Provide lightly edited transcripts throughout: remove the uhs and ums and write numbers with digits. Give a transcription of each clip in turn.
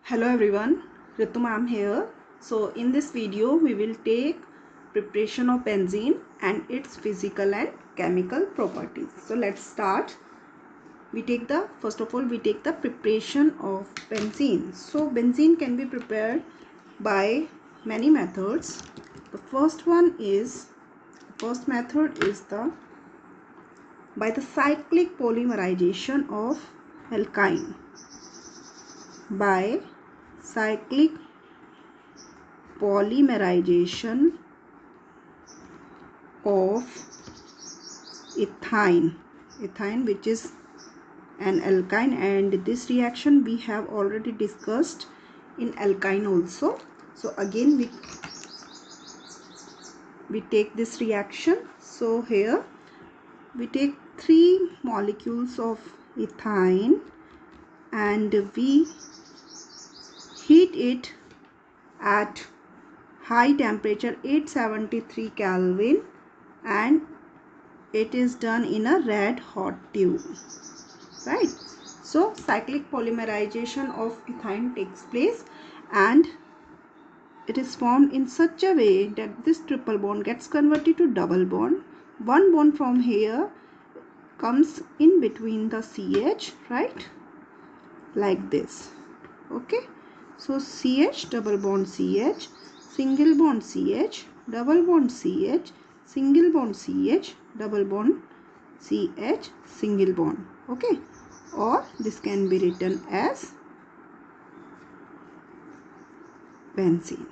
Hello everyone, Ritu ma'am here. So in this video we will take preparation of benzene and its physical and chemical properties. So let's start. First of all we take the preparation of benzene. So benzene can be prepared by many methods. The first method is by the cyclic polymerization of alkyne. By cyclic polymerization of ethyne which is an alkyne, and this reaction we have already discussed in alkyne also. So again we take this reaction. So here we take 3 molecules of ethyne and we heat it at high temperature 873 Kelvin, and it is done in a red hot tube, right? So cyclic polymerization of ethyne takes place and it is formed in such a way that this triple bond gets converted to double bond. One bond from here comes in between the CH, right? Like this. Okay. So CH, double bond CH, single bond CH, double bond CH, single bond CH, double bond CH, single bond. Okay. Or this can be written as benzene.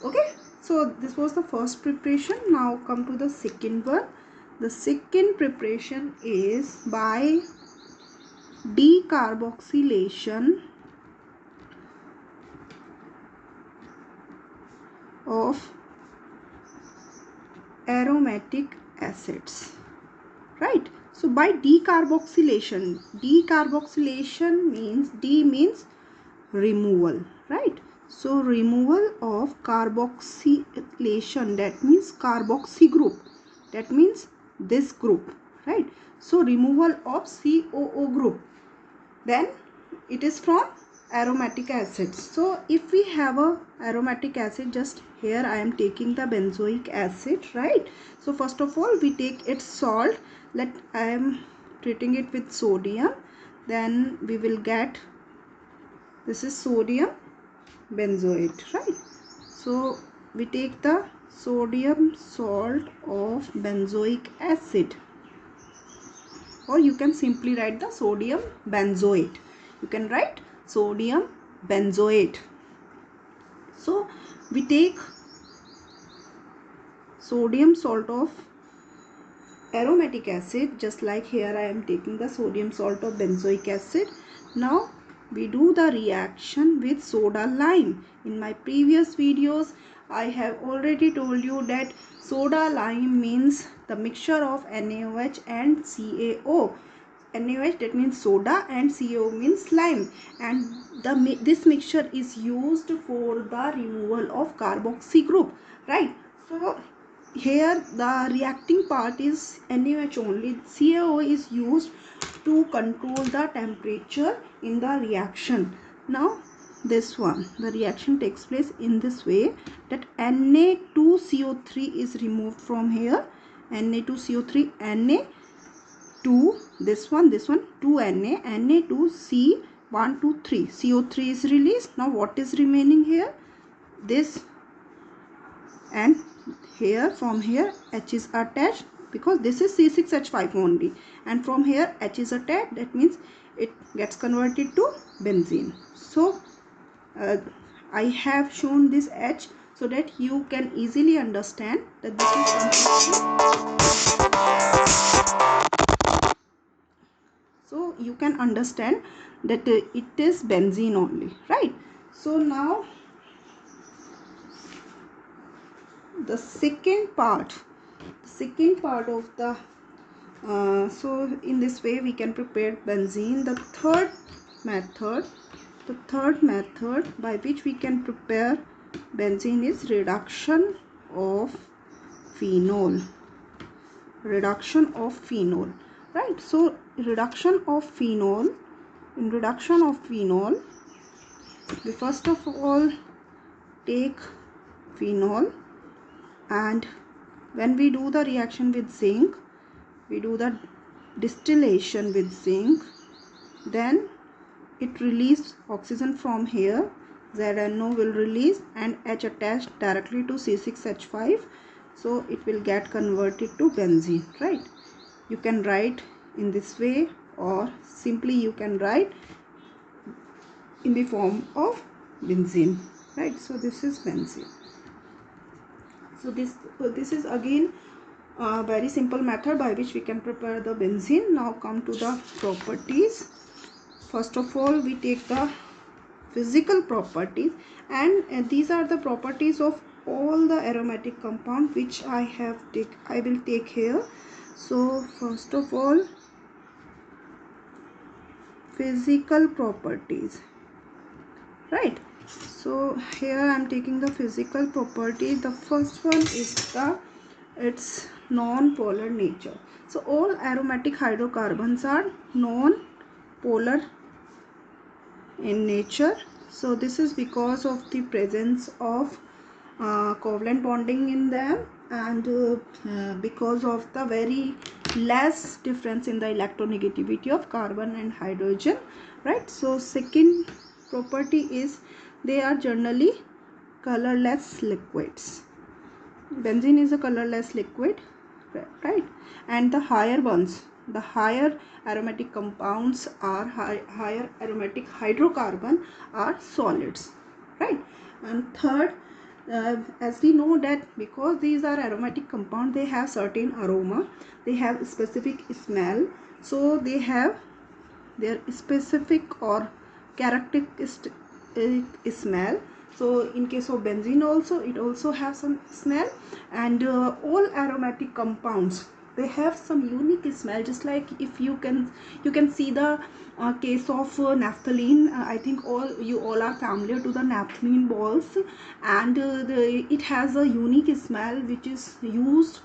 Okay. So this was the first preparation. Now come to the second one. The second preparation is by decarboxylation of aromatic acids, right? So by decarboxylation means D means removal, right? So removal of carboxylation, that means carboxy group, that means this group, right? So removal of COO group, then it is from aromatic acids. So if we have a aromatic acid, just here I am taking the benzoic acid, right? So first of all we take its salt. I am treating it with sodium, then we will get, this is sodium benzoate, right? So we take the sodium salt of benzoic acid, or you can simply write the sodium benzoate. You can write sodium benzoate. So we take sodium salt of aromatic acid, just like here I am taking the sodium salt of benzoic acid. Now we do the reaction with soda lime. In my previous videos I have already told you that soda lime means the mixture of NaOH and CaO. NaOH, that means soda, and CaO means lime, and this mixture is used for the removal of carboxy group, right? So here the reacting part is NaOH only. CaO is used to control the temperature in the reaction. Now this one, the reaction takes place in this way, that Na2CO3 is removed from here. Na2CO3, Na2, this one 2Na, Na2C, 1 2 3, CO3 is released. Now what is remaining here? This, and here from here H is attached, because this is C6H5 only, and from here H is attached, that means it gets converted to benzene. So I have shown this H so that you can easily understand that this is so you can understand that it is benzene only, right? So now the second part of the so in this way we can prepare benzene. The third method by which we can prepare benzene is reduction of phenol, right? So in reduction of phenol, we first of all take phenol, and when we do the reaction with zinc, we do the distillation with zinc, then it releases oxygen from here, ZNO will release and H attached directly to C6H5, so it will get converted to benzene, right? You can write in this way, or simply you can write in the form of benzene, right? So this is benzene. So this is again a very simple method by which we can prepare the benzene. Now come to the properties. First of all, we take the physical properties, and these are the properties of all the aromatic compound which I will take here. So first of all, physical properties, right? So here I am taking the physical property. The first one is its non-polar nature. So all aromatic hydrocarbons are non-polar in nature. So this is because of the presence of covalent bonding in them, and because of the very less difference in the electronegativity of carbon and hydrogen, right? So second property is they are generally colorless liquids. Benzene is a colorless liquid, right? And the higher ones, the higher aromatic compounds are higher aromatic hydrocarbon are solids, right? And third, as we know that because these are aromatic compound, they have certain aroma, they have specific smell, so they have their specific or characteristic smell. So in case of benzene also, it also has some smell, and all aromatic compounds, they have some unique smell. Just like if you can see the case of naphthalene. I think you all are familiar to the naphthalene balls, and it has a unique smell which is used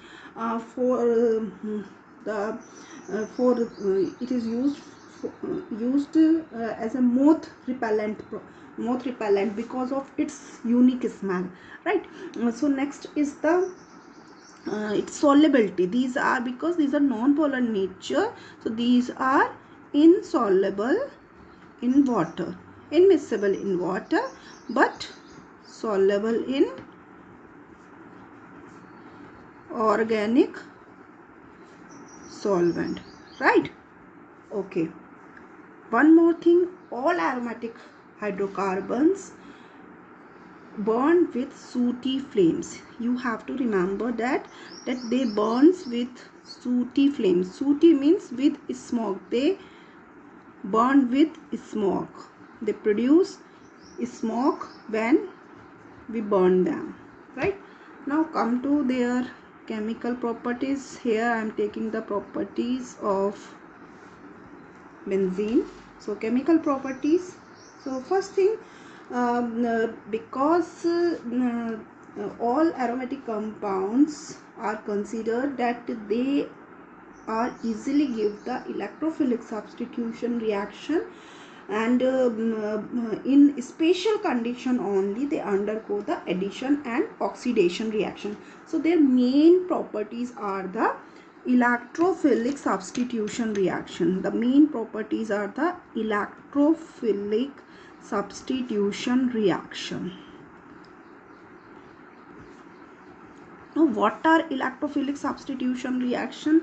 for the for it is used as a moth repellent because of its unique smell, right? So next is the its solubility. These are, because these are non-polar nature, so these are insoluble in water, immiscible in water, but soluble in organic solvent, right? Okay, one more thing, all aromatic hydrocarbons burn with sooty flames. You have to remember that they burns with sooty flames. Sooty means with smoke. They burn with smoke. They produce smoke when we burn them, right? Now come to their chemical properties. Here I am taking the properties of benzene. So chemical properties. So first thing, because all aromatic compounds are considered that they are easily give the electrophilic substitution reaction, and in special condition only they undergo the addition and oxidation reaction. So their main properties are the electrophilic substitution reaction. The main properties are the electrophilic substitution reaction. Now what are electrophilic substitution reaction?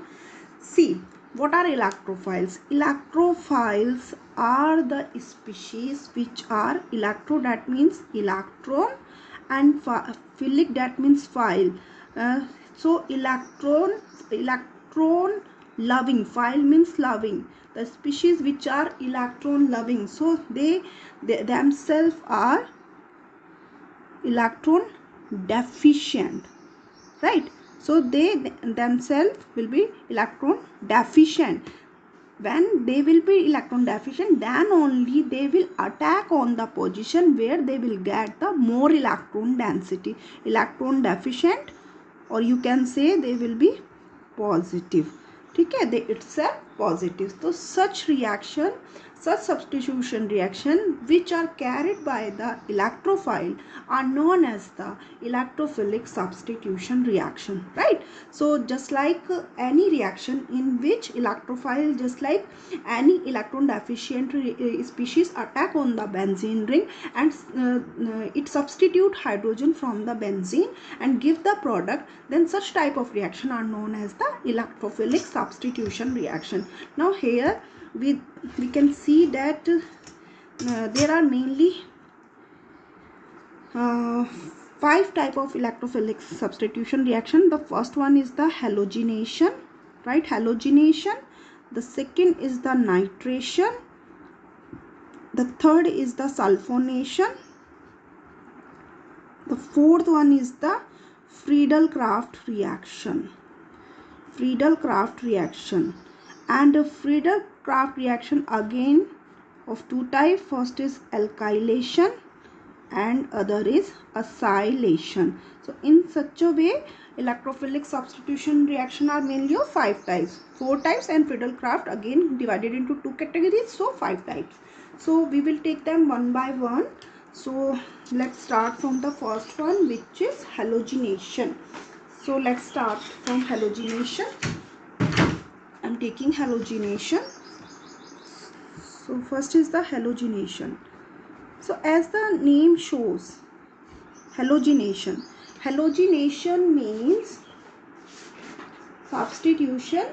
See, what are electrophiles? Electrophiles are the species which are that means electron, and philic, that means phile. So electron loving, phile means loving. The species which are electron loving, so they themselves are electron deficient, right? So they themselves will be electron deficient. When they will be electron deficient, then only they will attack on the position where they will get the more electron density. Electron deficient, or you can say they will be positive. Okay, they itself positive. So such reaction, Such substitution reaction which are carried by the electrophile are known as the electrophilic substitution reaction, right? So just like any reaction in which electrophile, just like any electron deficient species attack on the benzene ring and it substitute hydrogen from the benzene and give the product, then such type of reaction are known as the electrophilic substitution reaction. Now here we can see that there are mainly 5 type of electrophilic substitution reaction. The first one is the halogenation, right? Halogenation. The second is the nitration. The third is the sulfonation. The fourth one is the Friedel-Crafts reaction. Friedel-Crafts reaction. And the Friedel-Crafts reaction again of 2 types. First is alkylation and other is acylation. So in such a way, electrophilic substitution reaction are mainly of 5 types. 4 types and Friedel-Crafts again divided into 2 categories, so 5 types. So we will take them one by one. So let's start from the first one, which is halogenation. So let's start from halogenation. I'm taking halogenation. So first is the halogenation. So as the name shows, halogenation. Halogenation means substitution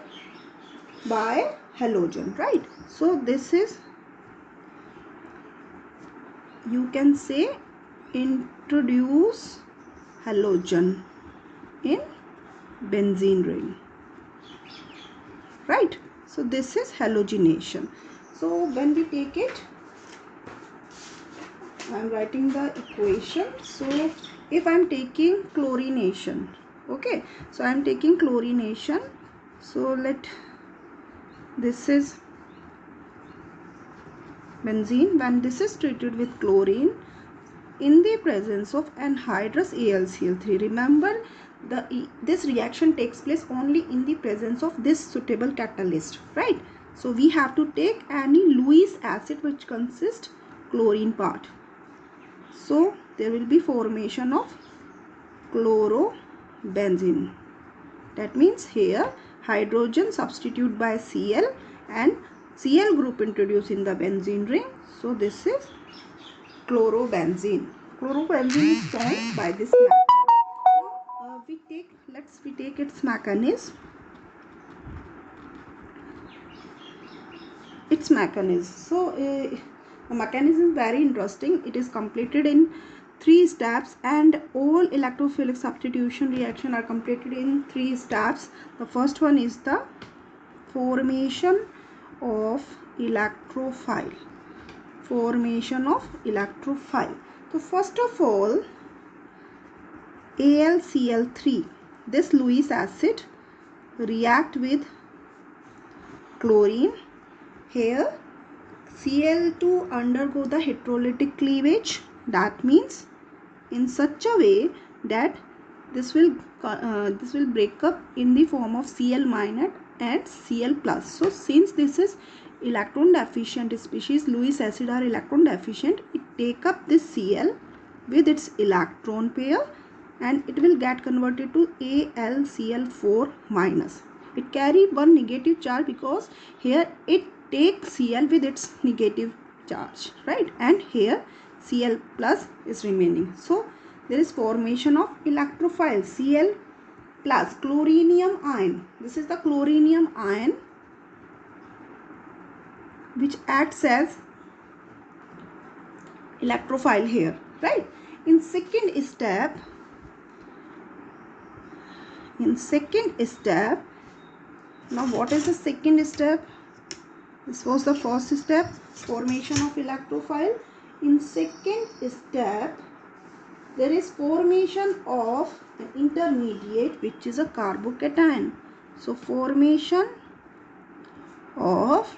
by halogen, right? So this is, you can say, introduce halogen in benzene ring, right? So this is halogenation. So when we take it, I am writing the equation. So if I am taking chlorination, okay, so I am taking chlorination. So this is benzene. When this is treated with chlorine in the presence of anhydrous AlCl3, remember this reaction takes place only in the presence of this suitable catalyst, right? So we have to take any Lewis acid which consists chlorine part. So there will be formation of chlorobenzene. That means here hydrogen substitute by Cl and Cl group introduced in the benzene ring. So this is chlorobenzene. Chlorobenzene is formed by this method. Now we take its mechanism. So the mechanism is very interesting. It is completed in 3 steps, and all electrophilic substitution reaction are completed in 3 steps. The first one is the formation of electrophile. So first of all, AlCl3, this Lewis acid react with chlorine. Here Cl2 undergo the heterolytic cleavage. That means in such a way that this will break up in the form of Cl minus and Cl plus. So since this is electron deficient species, Lewis acid are electron deficient, it take up this Cl with its electron pair and it will get converted to AlCl4 minus. It carry one negative charge because here it take Cl with its negative charge, right? And here Cl plus is remaining. So there is formation of electrophile Cl plus chlorinium ion. This is the chlorinium ion which acts as electrophile here, right? In second step, now what is the second step? This was the first step, formation of electrophile. In second step, there is formation of an intermediate which is a carbocation. So formation of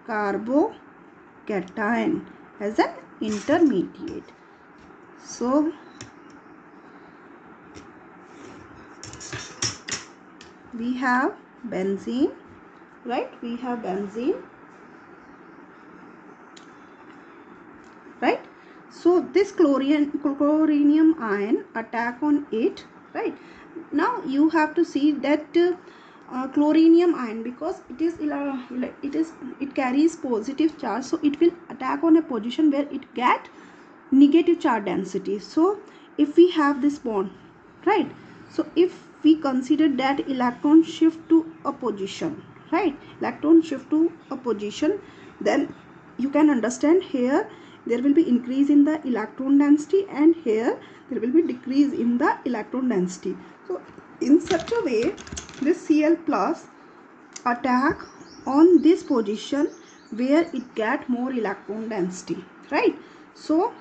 carbocation as an intermediate. So we have benzene, right? We have benzene. So this chlorinium ion attack on it, right? Now you have to see that chlorinium ion, because it carries positive charge, so it will attack on a position where it get negative charge density. So if we have this bond, right, so if we consider that electron shift to a position, right, electron shift to a position, then you can understand here there will be increase in the electron density, and here there will be decrease in the electron density. So in such a way, this Cl plus attack on this position where it get more electron density, right? So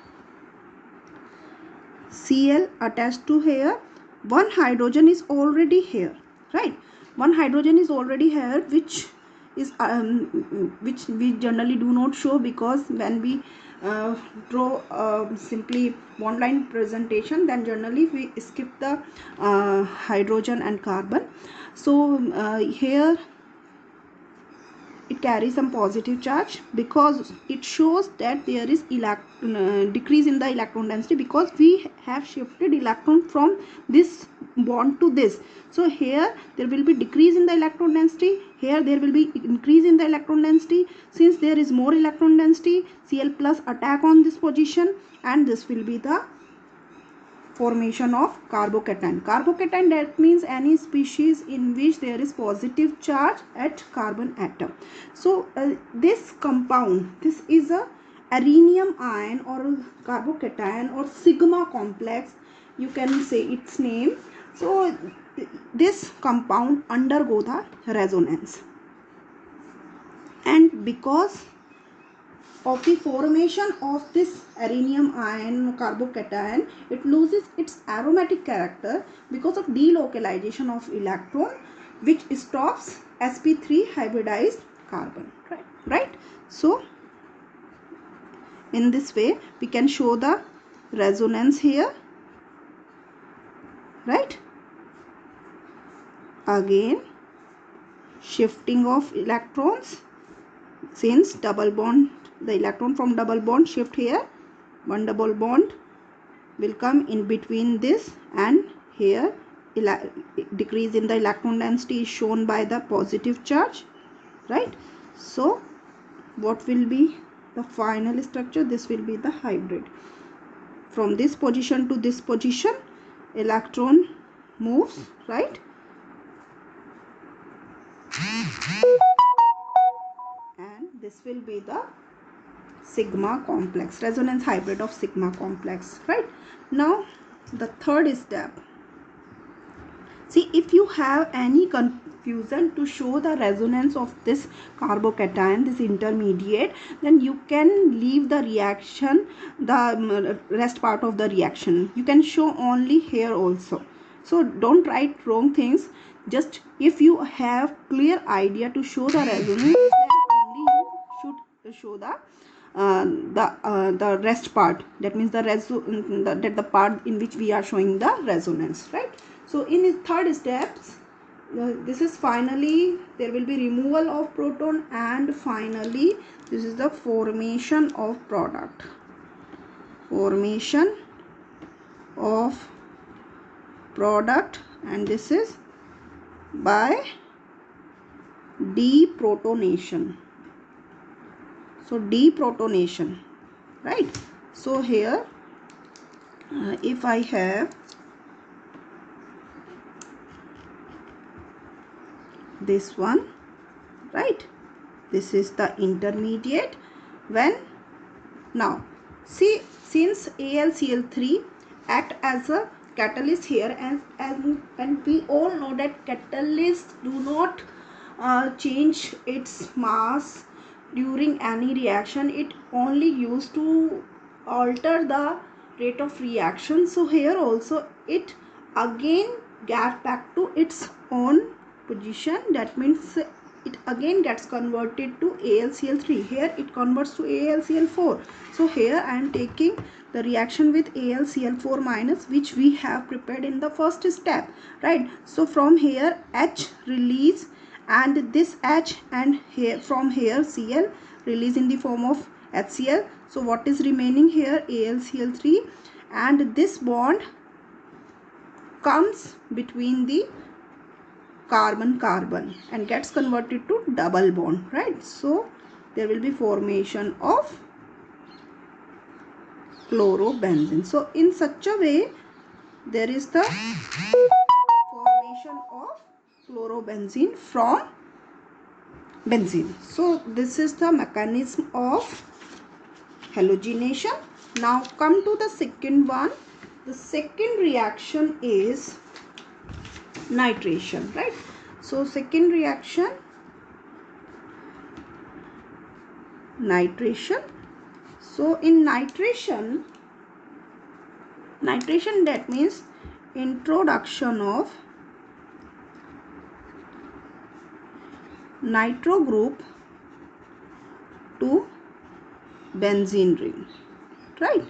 Cl attached to here, one hydrogen is already here, right? One hydrogen is already here, which we generally do not show, because when we draw simply one line presentation, then generally we skip the hydrogen and carbon. So here it carries some positive charge, because it shows that there is decrease in the electron density, because we have shifted electron from this bond to this. So here there will be decrease in the electron density, here there will be increase in the electron density. Since there is more electron density, Cl plus attack on this position, and this will be the formation of carbocation. Carbocation, that means any species in which there is positive charge at carbon atom. So this compound, this is a arenium ion or carbocation or sigma complex, you can say its name. So this compound undergo the resonance, and because of the formation of this arenium ion carbocation, it loses its aromatic character because of delocalization of electron, which stops sp3 hybridized carbon, right? So in this way we can show the resonance here, right? Again shifting of electrons, since double bond, the electron from double bond shift here, one double bond will come in between this, and here decrease in the electron density is shown by the positive charge, right? So what will be the final structure? This will be the hybrid. From this position to this position, electron moves, right? And this will be the sigma complex, resonance hybrid of sigma complex, right? Now the third step. See, if you have any confusion to show the resonance of this carbocation, this intermediate, then you can leave the reaction, the rest part of the reaction. You can show only here also. So don't write wrong things. Just if you have clear idea to show the resonance, then only you should show the rest part. That means the part in which we are showing the resonance, right? So in the third steps, this is finally there will be removal of proton, and finally this is the formation of product. Formation of product, and this is by deprotonation. So deprotonation, right? So here if I have this one, right, this is the intermediate. When now see, since AlCl3 act as a catalyst here, and we all know that catalysts do not change its mass during any reaction, it only used to alter the rate of reaction. So here also it again get back to its own position, that means it again gets converted to AlCl3. Here it converts to AlCl4. So here I am taking the reaction with AlCl4 minus, which we have prepared in the first step, right? So from here H release, and this H, and here from here Cl release in the form of HCl. So what is remaining here? AlCl3, and this bond comes between the carbon and gets converted to double bond, right? So there will be formation of chlorobenzene. So in such a way there is the formation of chlorobenzene from benzene. So this is the mechanism of halogenation. Now come to the second one. The second reaction is nitration, right? So second reaction, nitration. So in nitration that means introduction of nitro group to benzene ring, right?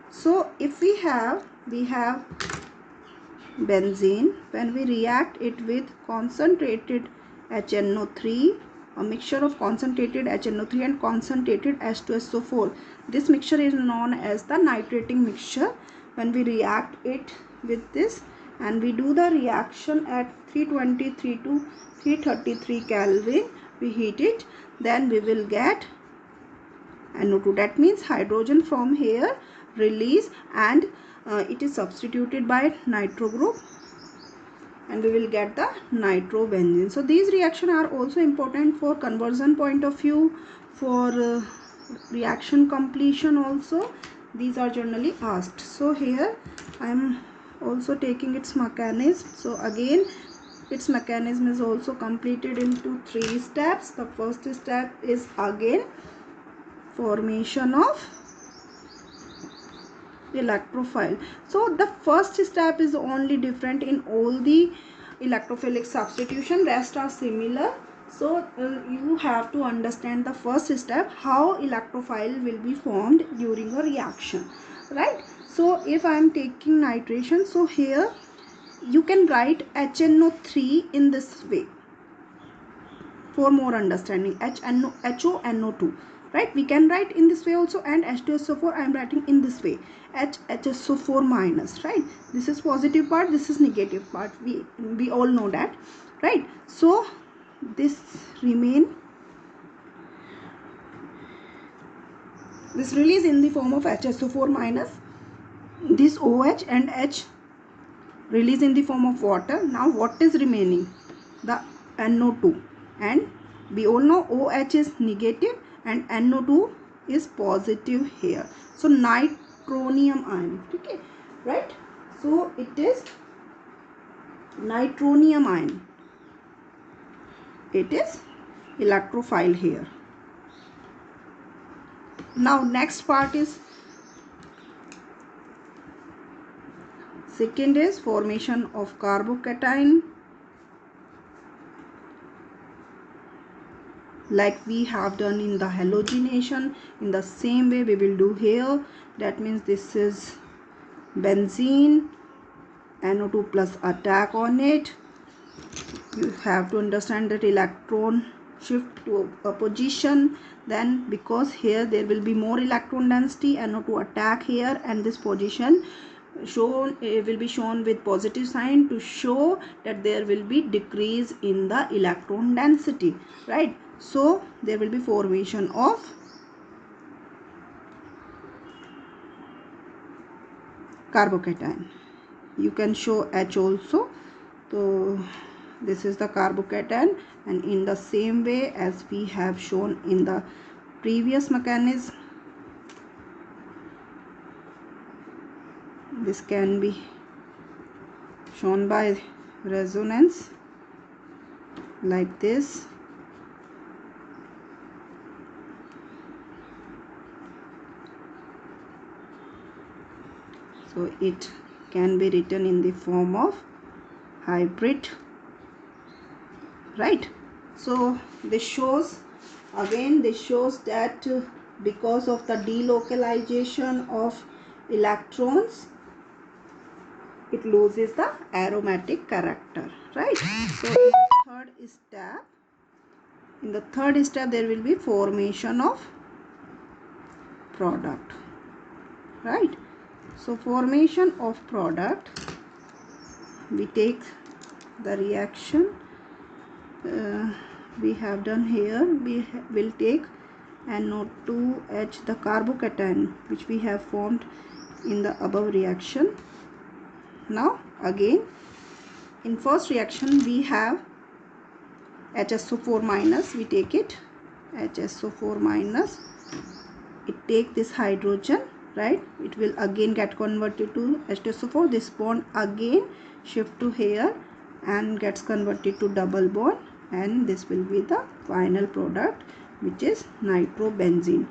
So if we have benzene, when we react it with concentrated HNO3, a mixture of concentrated HNO3 and concentrated H2SO4, this mixture is known as the nitrating mixture. When we react it with this and we do the reaction at 323 to 333 Kelvin, we heat it, then we will get NO2. That means hydrogen from here release, and it is substituted by nitro group and we will get the nitrobenzene. So these reactions are also important for conversion point of view, for reaction completion also. These are generally asked. So here I am also taking its mechanism. So again its mechanism is also completed into 3 steps. The first step is again formation of electrophile. So the first step is only different in all the electrophilic substitution, rest are similar. So you have to understand the first step, how electrophile will be formed during a reaction, right? So if I am taking nitration, so here you can write HNO3 in this way for more understanding. HONO2, right? We can write in this way also, and H2SO4 I am writing in this way, HSO4 minus, right? This is positive part, this is negative part, we all know that, right? So this release in the form of HSO4 minus, this OH and H release in the form of water. Now what is remaining? The NO2, and we all know OH is negative and NO2 is positive here. So nitronium ion, okay, right? So it is nitronium ion, it is electrophile here. Now next part is second is formation of carbocation, like we have done in the halogenation. In the same way we will do here. That means this is benzene, NO2 plus attack on it. You have to understand that electron shift to a position, then because here there will be more electron density, NO2 attack here, and this position shown will be shown with positive sign to show that there will be decrease in the electron density, right? So there will be formation of carbocation. You can show H also. So this is the carbocation, and in the same way as we have shown in the previous mechanism, this can be shown by resonance like this. So it can be written in the form of hybrid, right? So this shows, again this shows that because of the delocalization of electrons, it loses the aromatic character, right? So in the third step there will be formation of product, right? So formation of product, we take the reaction we have done here. We will take NO2H, the carbocation which we have formed in the above reaction. Now again, in first reaction we have HSO4 minus, we take it HSO4 minus, it take this hydrogen, right? It will again get converted to H2SO4. This bond again shift to here and gets converted to double bond, and this will be the final product, which is nitrobenzene.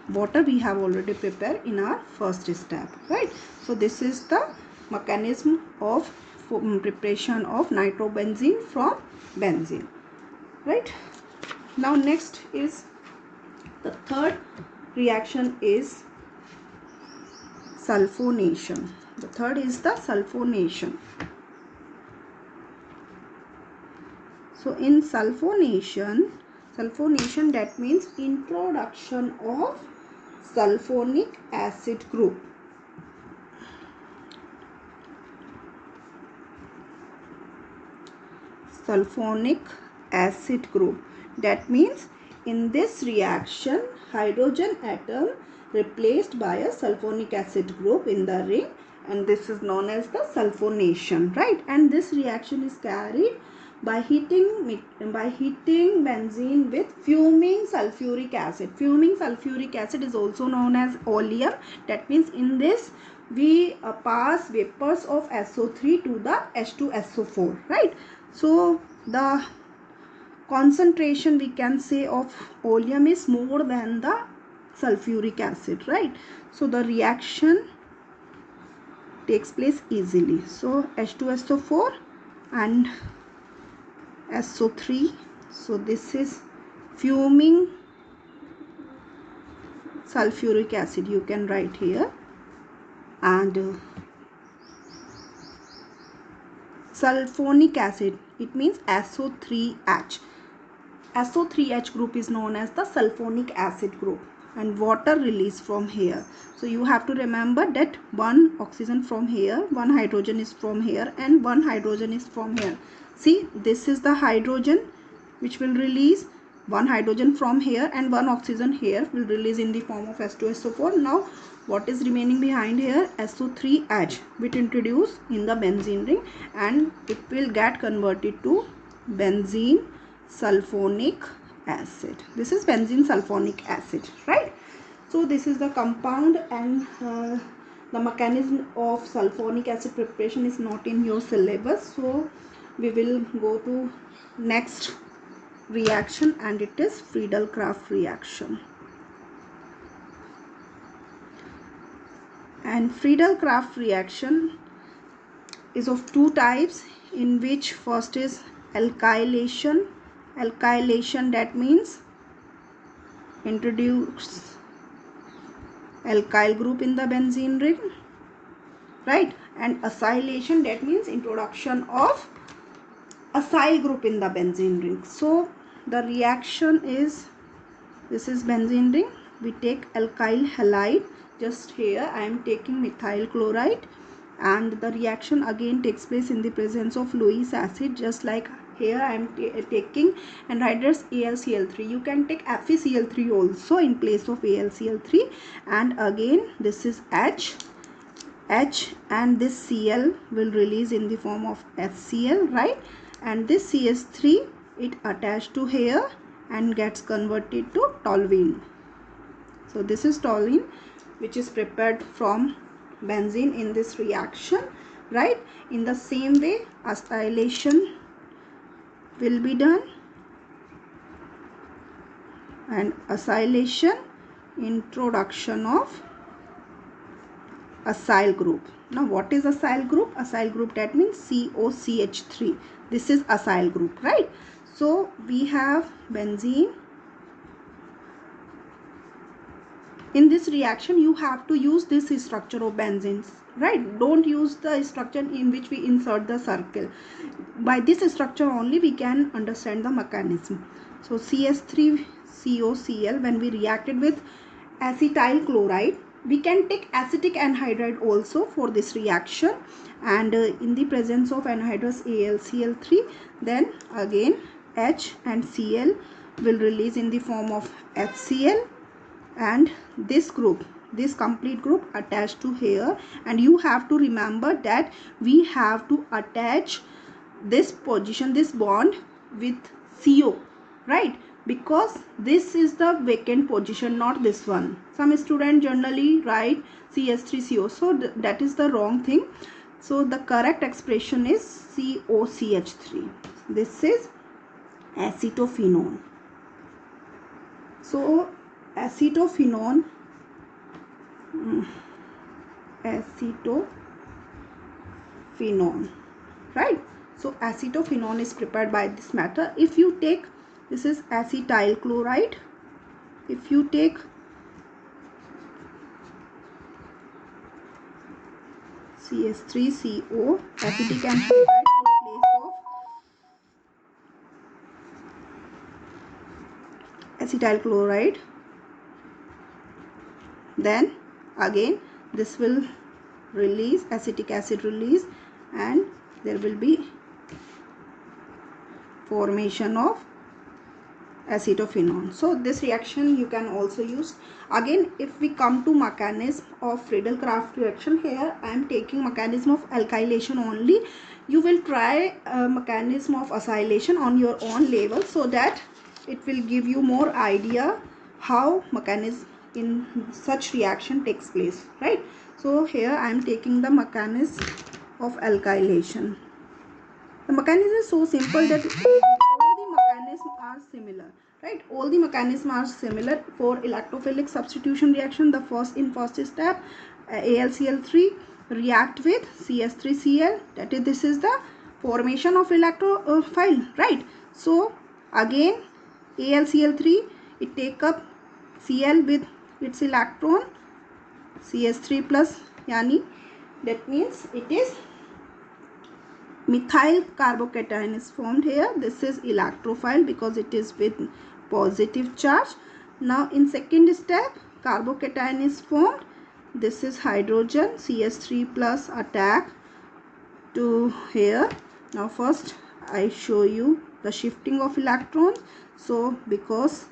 Water we have already prepared in our first step, right? So this is the mechanism of preparation of nitrobenzene from benzene, right? Now next is the third reaction is sulfonation. The third is the sulfonation. So in sulfonation, that means introduction of sulfonic acid group. Sulfonic acid group. That means in this reaction, hydrogen atom replaced by a sulfonic acid group in the ring, and this is known as the sulfonation, right? And this reaction is carried by heating benzene with fuming sulfuric acid. Fuming sulfuric acid is also known as oleum. That means in this we pass vapors of SO3 to the H2SO4, right? So the concentration, we can say, of oleum is more than the sulfuric acid, right? So the reaction takes place easily. So H2SO4 and SO3. So this is fuming sulfuric acid, you can write here, and sulfonic acid, it means SO3H. SO3H group is known as the sulfonic acid group, and water released from here. So you have to remember that one oxygen from here, one hydrogen is from here, and one hydrogen is from here. See, this is the hydrogen which will release, one hydrogen from here and one oxygen here will release in the form of H2SO4. Now what is remaining behind here? SO3H, which introduce in the benzene ring, and it will get converted to benzene sulfonic acid. This is benzene sulfonic acid, right? So this is the compound, and the mechanism of sulfonic acid preparation is not in your syllabus. So we will go to next reaction, and it is Friedel-Crafts reaction. And Friedel-Crafts reaction is of two types, in which first is alkylation. Alkylation, that means introduce alkyl group in the benzene ring, right? And acylation, that means introduction of acyl group in the benzene ring. So the reaction is, this is benzene ring, we take alkyl halide, just here I am taking methyl chloride, and the reaction again takes place in the presence of Lewis acid, just like here I am taking anhydrous AlCl3. You can take FeCl3 also in place of AlCl3, and again this is H, and this Cl will release in the form of HCl, right? And this CH3, it attached to here and gets converted to toluene. So this is toluene, which is prepared from benzene in this reaction, right? In the same way, acylation will be done, and acylation, introduction of acyl group. Now what is acyl group? Acyl group, that means COCH3. This is acyl group, right? So we have benzene. In this reaction you have to use this structure of benzenes, right? Don't use the structure in which we insert the circle. By this structure only we can understand the mechanism. So CS3COCl, when we reacted with acetyl chloride. We can take acetic anhydride also for this reaction, and in the presence of anhydrous AlCl3, then again H and Cl will release in the form of HCl, and this group, this complete group attached to here. And you have to remember that we have to attach this position, this bond with CO, right? Because this is the vacant position, not this one. Some students generally write CH3CO, so that is the wrong thing. So the correct expression is COCH3. This is acetophenone. So acetophenone, right? So acetophenone is prepared by this method. If you take, this is acetyl chloride, if you take CH3CO, acetic anhydride in place of acetyl chloride, then again this will release acetic acid release, and there will be formation of acetophenone. So this reaction you can also use. Again, if we come to mechanism of Friedel-Crafts reaction, here I am taking mechanism of alkylation only. You will try a mechanism of acylation on your own level, so that it will give you more idea how mechanism in such reaction takes place, right? So here I am taking the mechanism of alkylation. The mechanism is so simple that all the mechanisms are similar, right? All the mechanisms are similar. For electrophilic substitution reaction, the first step, AlCl3 react with CH3Cl, that is, this is the formation of electrophile, right? So again AlCl3, it take up Cl with its electron, CH3 plus, yani that means it is methyl carbocation is formed here. This is electrophile because it is with positive charge. Now in second step, carbocation is formed. This is hydrogen, CH3 plus attack to here. Now first I show you the shifting of electrons. So because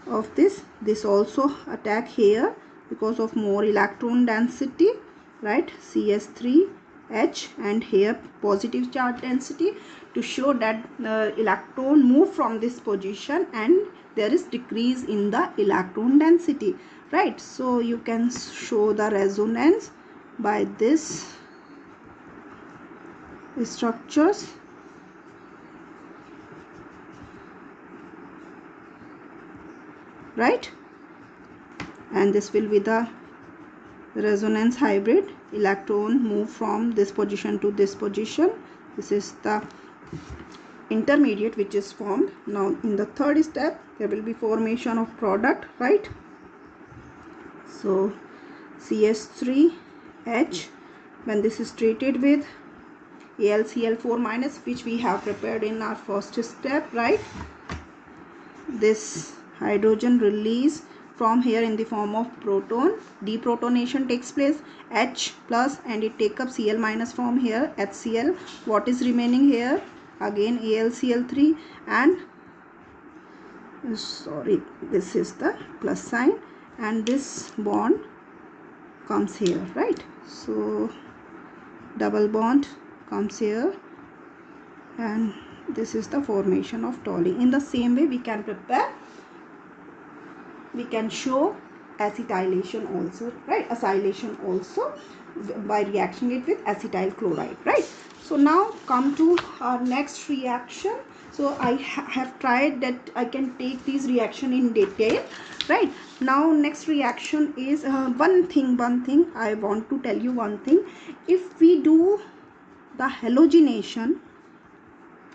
of this also attack here because of more electron density, right? CH3H, and here positive charge density, to show that the electron move from this position and there is decrease in the electron density, right? So you can show the resonance by this structures, right? And this will be the resonance hybrid. Electron move from this position to this position. This is the intermediate which is formed. Now in the third step, there will be formation of product, right? So CH3H, when this is treated with AlCl4 minus, which we have prepared in our first step, right? This hydrogen release from here in the form of proton. Deprotonation takes place, H plus, and it take up Cl minus from here, HCl. What is remaining here? Again AlCl3, and sorry, this is the plus sign, and this bond comes here, right? So double bond comes here, and this is the formation of toluene. In the same way we can prepare, we can show acetylation also, right? Acylation also by reacting it with acetyl chloride, right? So now come to our next reaction. So I have tried that I can take these reaction in detail, right? Now next reaction is one thing I want to tell you. One thing, if we do the halogenation,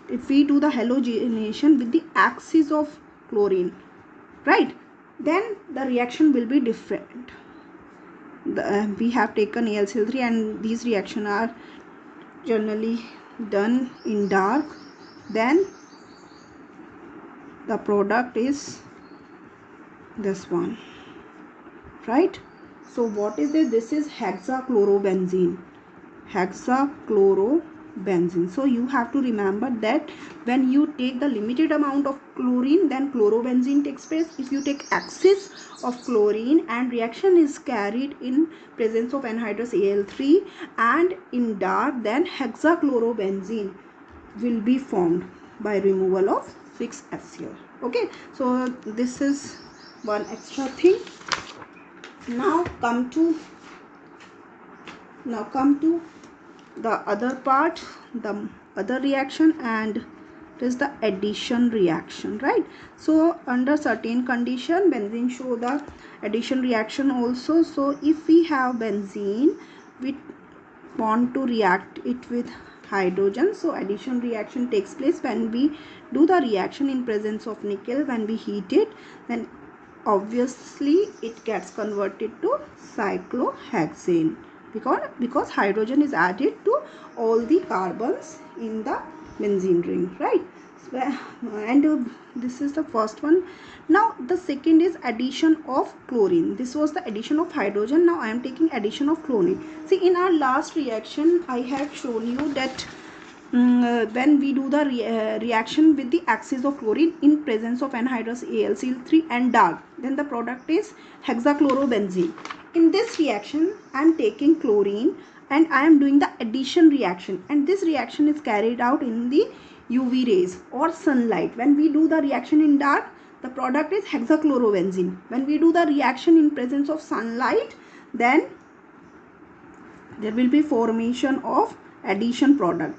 with the axis of chlorine, right, then the reaction will be different. We have taken AlCl3, and these reactions are generally done in dark. Then the product is this one. right? So what is this? This is hexachlorobenzene. Hexachlorobenzene. So you have to remember that when you take the limited amount of chlorine, then chlorobenzene takes place. If you take excess of chlorine and reaction is carried in presence of anhydrous Al3 and in dark, then hexachlorobenzene will be formed by removal of 6-HCl. Okay, so this is one extra thing. Now come to the other part, the other reaction, and it is the addition reaction, right? So under certain condition, benzene show the addition reaction also. So if we have benzene, we want to react it with hydrogen, so addition reaction takes place when we do the reaction in presence of nickel. When we heat it, then obviously it gets converted to cyclohexane, because hydrogen is added to all the carbons in the benzene ring, right? And this is the first one. Now the second is addition of chlorine. This was the addition of hydrogen. Now I am taking addition of chlorine. See, in our last reaction I have shown you that when we do the reaction with the axis of chlorine in presence of anhydrous AlCl3 and dark, then the product is hexachlorobenzene. In this reaction I am taking chlorine and I am doing the addition reaction, and this reaction is carried out in the UV rays or sunlight. When we do the reaction in dark, the product is hexachlorobenzene. When we do the reaction in presence of sunlight, then there will be formation of addition product,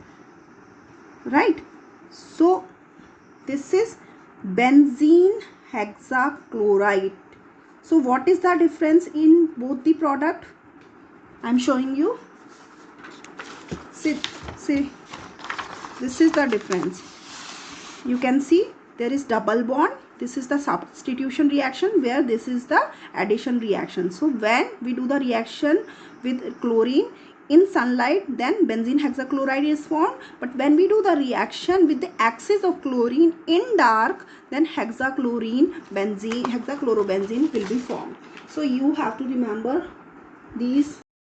right? So this is benzene hexachloride. So what is the difference in both the product? I'm showing you. See, this is the difference. You can see there is double bond. This is the substitution reaction, where this is the addition reaction. So when we do the reaction with chlorine in sunlight, then benzene hexachloride is formed. But when we do the reaction with the axis of chlorine in dark, then hexachlorobenzene will be formed. So you have to remember these